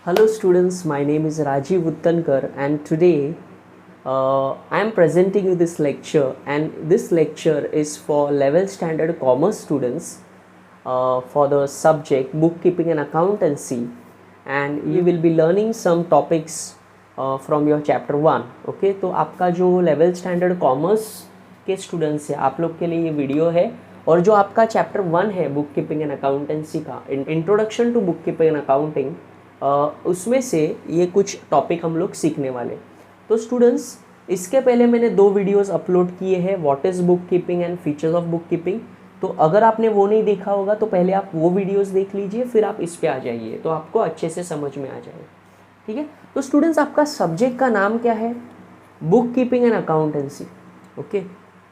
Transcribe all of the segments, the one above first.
Hello students, my name is Rajiv Uttankar and today I am presenting you this lecture, and this lecture is for 11th standard commerce students for the subject bookkeeping and accountancy, and you will be learning some topics from your chapter 1. Okay, तो आपका जो 11th standard commerce के students है आप लोग के लिए ये वीडियो है, और जो आपका चैप्टर 1 है बुक कीपिंग एंड अकाउंटेंसी का introduction to book keeping and accounting, उसमें से ये कुछ टॉपिक हम लोग सीखने वाले। तो स्टूडेंट्स, इसके पहले मैंने 2 वीडियोस अपलोड किए हैं, what is book keeping and features of book keeping. तो अगर आपने वो नहीं देखा होगा तो पहले आप वो वीडियोस देख लीजिए, फिर आप इस पे आ जाइए तो आपको अच्छे से समझ में आ जाएगा। ठीक है, तो स्टूडेंट्स आपका सब्जेक्ट का नाम क्या है? Book keeping and accountancy. Okay,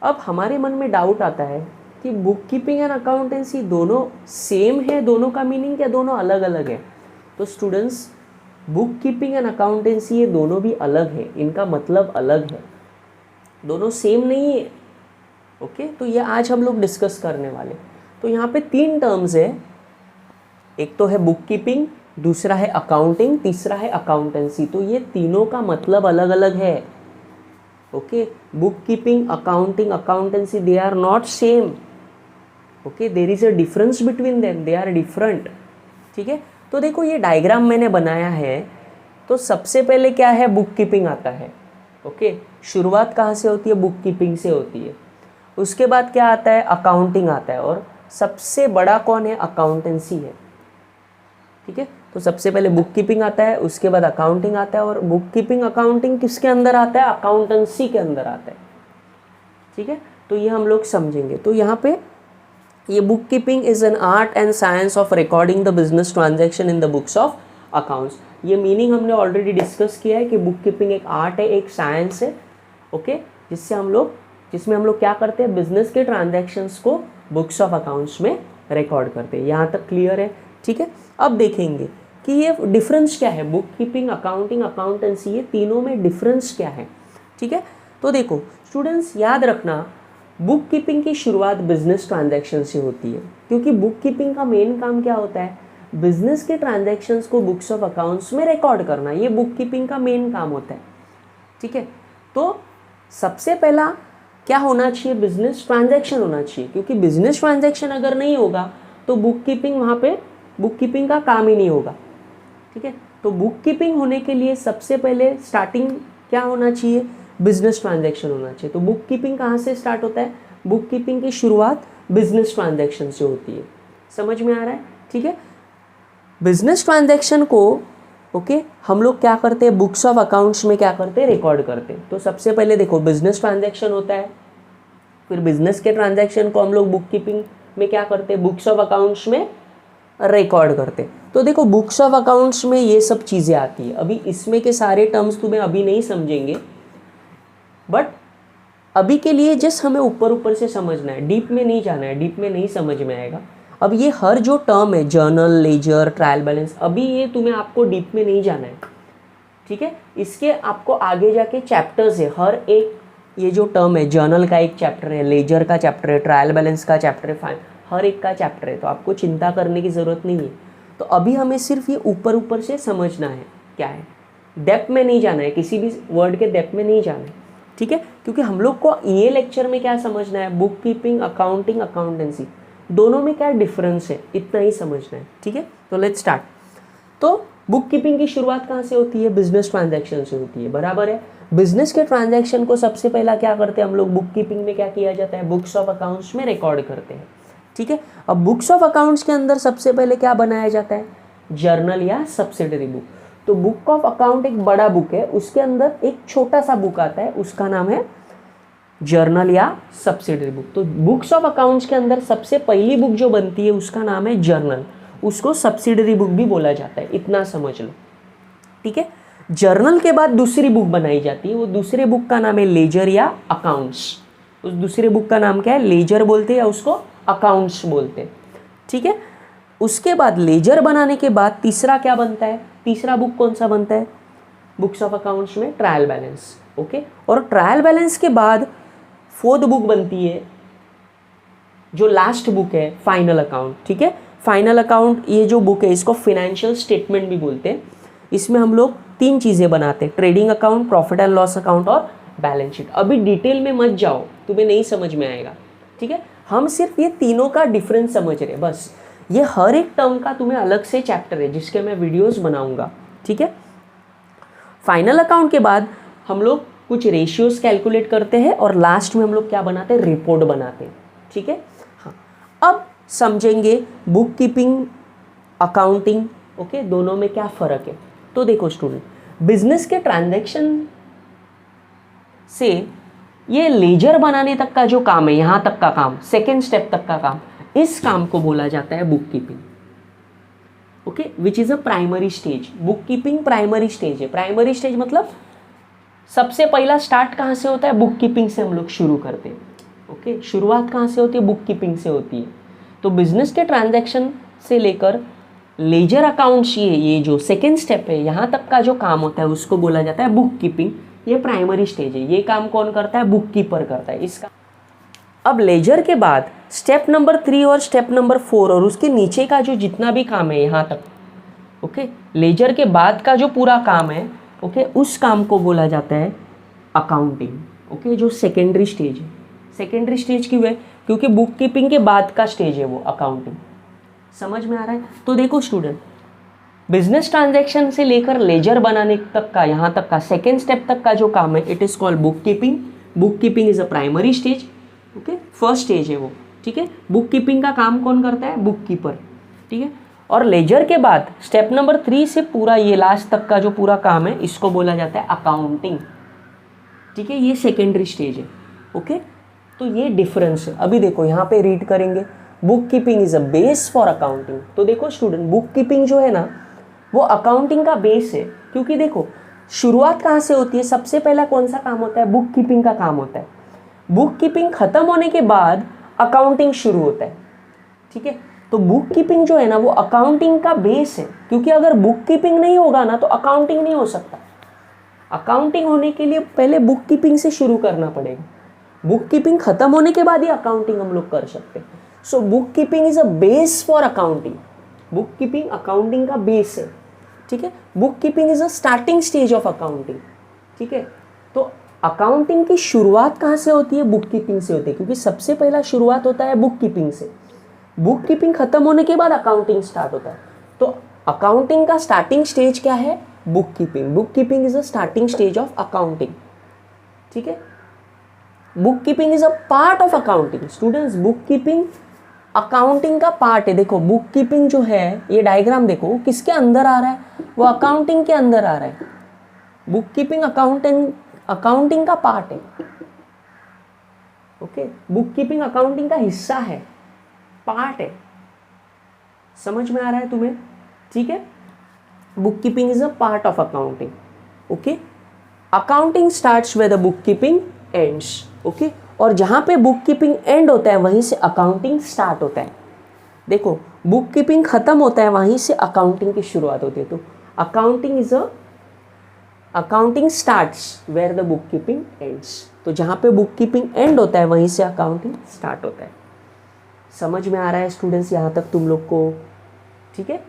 अब हमारे मन में डाउट आता है कि बुक कीपिंग एंड अकाउंटेंसी दोनों सेम है, दोनों का मीनिंग क्या दोनों अलग अलग है? तो students, book keeping and accountancy ये दोनों भी अलग है, इनका मतलब अलग है, दोनों सेम नहीं है। ओके, तो ये आज हम लोग डिस्कस करने वाले। तो यहाँ पे 3 टर्म्स है, एक तो है बुक कीपिंग, दूसरा है अकाउंटिंग, तीसरा है अकाउंटेंसी। तो ये तीनों का मतलब अलग अलग है। Okay, book keeping, accounting, accountancy, they are not same. Okay, there is a difference between them, they are different. ठीक है, तो देखो ये डायग्राम मैंने बनाया है। तो सबसे पहले क्या है? बुक कीपिंग आता है। ओके, शुरुआत कहाँ से होती है? बुक कीपिंग से होती है। उसके बाद क्या आता है? अकाउंटिंग आता है, और सबसे बड़ा कौन है? अकाउंटेंसी है। ठीक है, तो सबसे पहले बुक कीपिंग आता है, उसके बाद अकाउंटिंग आता है, और बुक कीपिंग अकाउंटिंग किसके अंदर आता है? अकाउंटेंसी के अंदर आता है। ठीक है, तो ये हम लोग समझेंगे। तो यहाँ पे ये book keeping is an art and science of recording the business transaction in the books of accounts. ये मीनिंग हमने ऑलरेडी डिस्कस किया है कि बुक कीपिंग एक आर्ट है, एक साइंस है। ओके, जिसमें हम लोग क्या करते हैं? बिजनेस के ट्रांजैक्शंस को बुक्स ऑफ अकाउंट्स में रिकॉर्ड करते हैं। यहाँ तक क्लियर है? ठीक है, अब देखेंगे कि ये डिफरेंस क्या है, बुक कीपिंग, अकाउंटिंग, अकाउंटेंसी, ये तीनों में डिफरेंस क्या है। ठीक है, तो देखो स्टूडेंट्स, याद रखना बुक कीपिंग की शुरुआत बिजनेस ट्रांजैक्शन से होती है, क्योंकि बुक कीपिंग का मेन काम क्या होता है? बिजनेस के ट्रांजैक्शंस को बुक्स ऑफ अकाउंट्स में रिकॉर्ड करना, ये बुक कीपिंग का मेन काम होता है। ठीक है, तो सबसे पहला क्या होना चाहिए? बिजनेस ट्रांजैक्शन होना चाहिए, क्योंकि बिजनेस ट्रांजैक्शन अगर नहीं होगा तो बुक कीपिंग, वहाँ पे बुक कीपिंग का काम ही नहीं होगा। ठीक है, तो बुक कीपिंग होने के लिए सबसे पहले स्टार्टिंग क्या होना चाहिए? बिजनेस ट्रांजैक्शन होना चाहिए। तो बुक कीपिंग कहाँ से स्टार्ट होता है? बुक कीपिंग की शुरुआत बिजनेस ट्रांजैक्शन से होती है। समझ में आ रहा है? ठीक है, बिजनेस ट्रांजैक्शन को हम लोग क्या करते हैं? बुक्स ऑफ अकाउंट्स में क्या करते हैं? रिकॉर्ड करते हैं। तो सबसे पहले देखो बिजनेस ट्रांजैक्शन होता है, फिर बिजनेस के ट्रांजैक्शन को हम लोग बुक कीपिंग में क्या करते हैं? बुक्स ऑफ अकाउंट्स में रिकॉर्ड करते। तो देखो बुक्स ऑफ अकाउंट्स में ये सब चीज़ें आती है। अभी इसमें के सारे टर्म्स तुम्हें अभी नहीं समझेंगे, बट अभी के लिए जस्ट हमें ऊपर ऊपर से समझना है, डीप में नहीं जाना है, डीप में नहीं समझ में आएगा। अब ये हर जो टर्म है, जर्नल, लेजर, ट्रायल बैलेंस, अभी ये तुम्हें आपको डीप में नहीं जाना है। ठीक है, इसके आपको आगे जाके चैप्टर्स है, हर एक ये जो टर्म है, जर्नल का एक चैप्टर है, लेजर का चैप्टर है, ट्रायल बैलेंस का चैप्टर है, हर एक का चैप्टर है। तो आपको चिंता करने की ज़रूरत नहीं है। तो अभी हमें सिर्फ ये ऊपर ऊपर से समझना है क्या है, डेप्थ में नहीं जाना है, किसी भी वर्ड के डेप्थ में नहीं जाना है। ठीक है, क्योंकि हम लोग को ये लेक्चर में क्या समझना है? बुक कीपिंग, अकाउंटिंग, अकाउंटेंसी, दोनों में क्या डिफरेंस है, इतना ही समझना है। ठीक है, तो लेट्स स्टार्ट। तो बुक कीपिंग की शुरुआत कहाँ से होती है? बिजनेस ट्रांजैक्शन से होती है, बराबर है। बिजनेस के ट्रांजैक्शन को सबसे पहला क्या करते हैं हम लोग? बुक कीपिंग में क्या किया जाता है? बुक्स ऑफ अकाउंट्स में रिकॉर्ड करते हैं। ठीक है, अब बुक्स ऑफ अकाउंट्स के अंदर सबसे पहले क्या बनाया जाता है? जर्नल या सब्सिडरी बुक। तो बुक ऑफ अकाउंट एक बड़ा बुक है, उसके अंदर एक छोटा सा बुक आता है, उसका नाम है जर्नल या सब्सिडरी बुक। तो बुक्स ऑफ अकाउंट्स के अंदर सबसे पहली बुक जो बनती है उसका नाम है जर्नल, उसको सब्सिडरी बुक भी बोला जाता है, इतना समझ लो। ठीक है, जर्नल के बाद दूसरी बुक बनाई जाती है, वो दूसरे बुक का नाम है लेजर या अकाउंट्स। उस दूसरे बुक का नाम क्या है? लेजर बोलते हैं या उसको अकाउंट्स बोलते हैं। ठीक है, उसके बाद लेजर बनाने के बाद तीसरा क्या बनता है? तीसरा बुक कौन सा बनता है बुक्स ऑफ अकाउंट्स में? Trial balance. ओके, और ट्रायल बैलेंस के बाद फोर्थ बुक बनती है, जो लास्ट बुक है, फाइनल अकाउंट। ठीक है, फाइनल अकाउंट ये जो बुक है इसको फाइनेंशियल स्टेटमेंट भी बोलते हैं। इसमें हम लोग 3 चीज़ें बनाते हैं, trading account, profit and loss account और बैलेंस शीट। अभी डिटेल में मत जाओ, तुम्हें नहीं समझ में आएगा, ठीक है। हम सिर्फ ये तीनों का डिफरेंस समझ रहे हैं बस। ये हर एक टर्म का तुम्हें अलग से चैप्टर है जिसके मैं वीडियोस बनाऊंगा, ठीक है। फाइनल अकाउंट के बाद हम लोग कुछ रेशियोज कैलकुलेट करते हैं और लास्ट में हम लोग क्या बनाते हैं, रिपोर्ट बनाते हैं, ठीक है। हाँ, अब समझेंगे बुक कीपिंग, अकाउंटिंग, ओके, दोनों में क्या फ़र्क है। तो देखो स्टूडेंट, बिजनेस के ट्रांजैक्शन से ये लेजर बनाने तक का जो काम है, यहाँ तक का काम, सेकेंड स्टेप तक का काम, इस काम को बोला जाता है book keeping, okay, which is a primary stage. Book keeping primary stage है। प्राइमरी स्टेज मतलब सबसे पहला स्टार्ट कहाँ से होता है, बुक कीपिंग से हम लोग शुरू करते हैं, ओके। शुरुआत कहाँ से होती है, बुक कीपिंग से होती है। तो बिजनेस के ट्रांजैक्शन से लेकर लेजर अकाउंट्स, ये जो सेकेंड स्टेप है, यहाँ तक का जो काम होता है उसको बोला जाता है बुक कीपिंग। ये प्राइमरी स्टेज है। ये काम कौन करता है, बुक कीपर करता है इसका। अब लेजर के बाद स्टेप नंबर 3 और स्टेप नंबर 4 और उसके नीचे का जो जितना भी काम है यहाँ तक, ओके, लेजर के बाद का जो पूरा काम है, ओके, उस काम को बोला जाता है अकाउंटिंग, ओके, जो सेकेंडरी स्टेज है। सेकेंडरी स्टेज क्यों है, क्योंकि बुक कीपिंग के बाद का स्टेज है वो अकाउंटिंग। समझ में आ रहा है। तो देखो स्टूडेंट, बिजनेस ट्रांजैक्शन से लेकर लेजर बनाने तक का, यहाँ तक का सेकेंड स्टेप तक का जो काम है, it is called book keeping. Book keeping is a primary stage, okay, first stage है वो, ठीक है। बुक कीपिंग का काम कौन करता है, बुक कीपर, ठीक है। और लेजर के बाद स्टेप नंबर 3 से पूरा ये लास्ट तक का जो पूरा काम है, इसको बोला जाता है अकाउंटिंग, ठीक है। ये सेकेंडरी स्टेज है, ओके। तो ये डिफरेंस है। अभी देखो यहाँ पे रीड करेंगे, book keeping is a base for accounting. तो देखो स्टूडेंट, बुक कीपिंग जो है ना, वो अकाउंटिंग का बेस है। क्योंकि देखो शुरुआत कहाँ से होती है, सबसे पहला कौन सा काम होता है, बुक कीपिंग का काम होता है। बुक कीपिंग खत्म होने के बाद अकाउंटिंग शुरू होता है, ठीक है। तो बुक कीपिंग जो है ना, वो अकाउंटिंग का बेस है। क्योंकि अगर बुक कीपिंग नहीं होगा ना, तो अकाउंटिंग नहीं हो सकता। अकाउंटिंग होने के लिए पहले बुक कीपिंग से शुरू करना पड़ेगा। बुक कीपिंग खत्म होने के बाद ही अकाउंटिंग हम लोग कर सकते हैं। So book keeping is a base for accounting. Book keeping accounting का बेस है, ठीक है। Book keeping is a starting stage of accounting, ठीक है। तो अकाउंटिंग की शुरुआत कहाँ से होती है, बुक कीपिंग से होती है। क्योंकि सबसे पहला शुरुआत होता है बुक कीपिंग से। बुक कीपिंग खत्म होने के बाद अकाउंटिंग स्टार्ट होता है। तो अकाउंटिंग का स्टार्टिंग स्टेज क्या है, book keeping. Book keeping is a starting stage of accounting, ठीक है। Book keeping is a part of accounting. Students, book keeping accounting का पार्ट है। देखो बुक कीपिंग जो है, ये डायग्राम देखो, वो किसके अंदर आ रहा है, वो अकाउंटिंग के अंदर आ रहा है। बुक कीपिंग अकाउंटिंग का पार्ट है, ओके। बुक कीपिंग अकाउंटिंग का हिस्सा है, पार्ट है। समझ में आ रहा है तुम्हें, ठीक है। Book keeping is a part of accounting, okay. Accounting starts with the book keeping ends, okay. और जहां पे बुक कीपिंग एंड होता है, वहीं से अकाउंटिंग स्टार्ट होता है। देखो बुक कीपिंग खत्म होता है, वहीं से अकाउंटिंग की शुरुआत होती है। तो accounting starts where the book keeping ends. तो जहां पे बुक कीपिंग एंड होता है, वहीं से अकाउंटिंग स्टार्ट होता है। समझ में आ रहा है स्टूडेंट्स यहाँ तक तुम लोग को, ठीक है।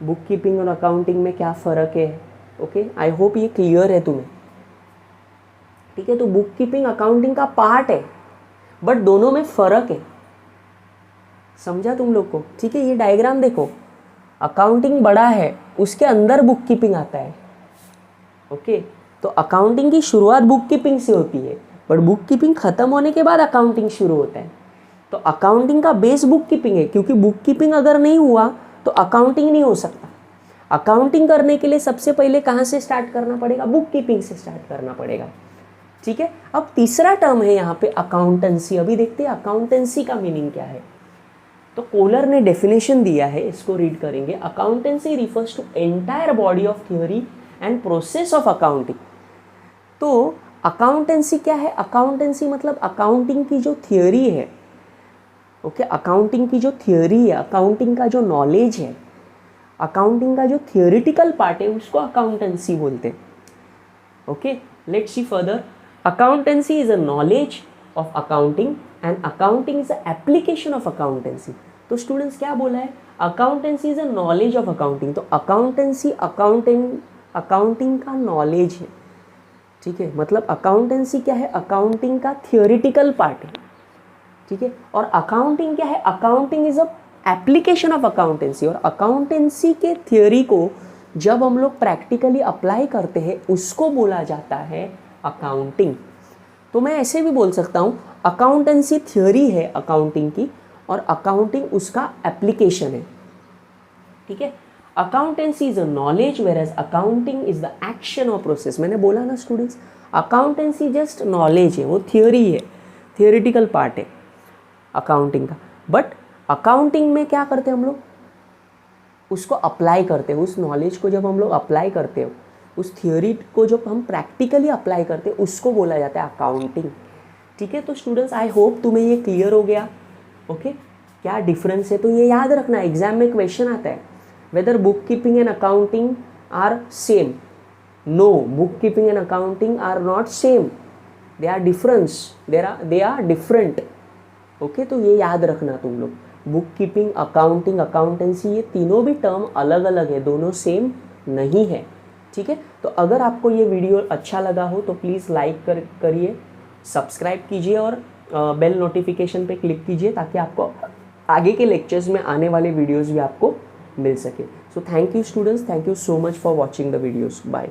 बुक कीपिंग और अकाउंटिंग में क्या फ़र्क है, ओके। आई होप ये क्लियर है तुम्हें, ठीक है। तो बुक कीपिंग अकाउंटिंग का पार्ट है, बट दोनों में फ़र्क है। समझा तुम लोग को, ठीक है। ये डायग्राम देखो, अकाउंटिंग बड़ा है, उसके अंदर बुक कीपिंग आता है, ओके। तो अकाउंटिंग की शुरुआत बुक कीपिंग से होती है, बट बुक कीपिंग खत्म होने के बाद अकाउंटिंग शुरू होता है। तो अकाउंटिंग का बेस बुक कीपिंग है, क्योंकि बुक कीपिंग अगर नहीं हुआ तो अकाउंटिंग नहीं हो सकता। अकाउंटिंग करने के लिए सबसे पहले कहाँ से स्टार्ट करना पड़ेगा, बुक कीपिंग से स्टार्ट करना पड़ेगा, ठीक है। अब तीसरा टर्म है यहाँ पे अकाउंटेंसी। अभी देखते हैं अकाउंटेंसी का मीनिंग क्या है। तो कोलर ने डेफिनेशन दिया है, इसको रीड करेंगे। Accountancy refers to entire body of theory and process of accounting. तो अकाउंटेंसी क्या है, अकाउंटेंसी मतलब अकाउंटिंग की जो थियोरी है, ओके। अकाउंटिंग की जो थियोरी है, अकाउंटिंग का जो नॉलेज है, अकाउंटिंग का जो थियोरिटिकल पार्ट है, उसको अकाउंटेंसी बोलते हैं, okay. Let's see further. Accountancy is a knowledge of accounting and accounting is a application of accountancy. तो स्टूडेंट्स क्या बोला है, accountancy is a knowledge of accounting. तो अकाउंटेंसी अकाउंटिंग का नॉलेज है, ठीक है। मतलब अकाउंटेंसी क्या है, अकाउंटिंग का थियोरिटिकल पार्ट है, ठीक है। और अकाउंटिंग क्या है, accounting is a application of accountancy. और अकाउंटेंसी के थियोरी को जब हम लोग प्रैक्टिकली अप्लाई करते हैं उसको बोला जाता है अकाउंटिंग। तो मैं ऐसे भी बोल सकता हूँ अकाउंटेंसी थियोरी है अकाउंटिंग की और अकाउंटिंग उसका एप्लीकेशन है, ठीक है। Accountancy is a knowledge whereas accounting is the action और प्रोसेस। मैंने बोला ना स्टूडेंट्स, अकाउंटेंसी जस्ट नॉलेज है, वो थियोरी है, थियोरिटिकल पार्ट है अकाउंटिंग का। बट अकाउंटिंग में क्या करते हैं हम लोग, उसको अप्लाई करते हैं। उस नॉलेज को जब हम लोग अप्लाई करते हो, उस थियोरी को जब हम प्रैक्टिकली अप्लाई करते हैं उसको बोला जाता है अकाउंटिंग, ठीक है। तो स्टूडेंट्स आई होप तुम्हें ये क्लियर हो गया, ओके। क्या डिफरेंस है तो ये याद रखना, एग्जाम में क्वेश्चन आता है whether book keeping and accounting are same. No, book keeping and accounting are not same, they are difference, they are different, okay. तो ये याद रखना तुम लोग, बुक कीपिंग, अकाउंटिंग, अकाउंटेंसी, ये तीनों भी टर्म अलग अलग है, दोनों सेम नहीं है, ठीक है। तो अगर आपको ये वीडियो अच्छा लगा हो तो प्लीज़ लाइक करिए, सब्सक्राइब कीजिए और बेल नोटिफिकेशन पे क्लिक कीजिए ताकि आपको आगे के लेक्चर्स में आने वाले वीडियोस भी आपको मिल सके। So thank you students, thank you so much for watching the videos, bye.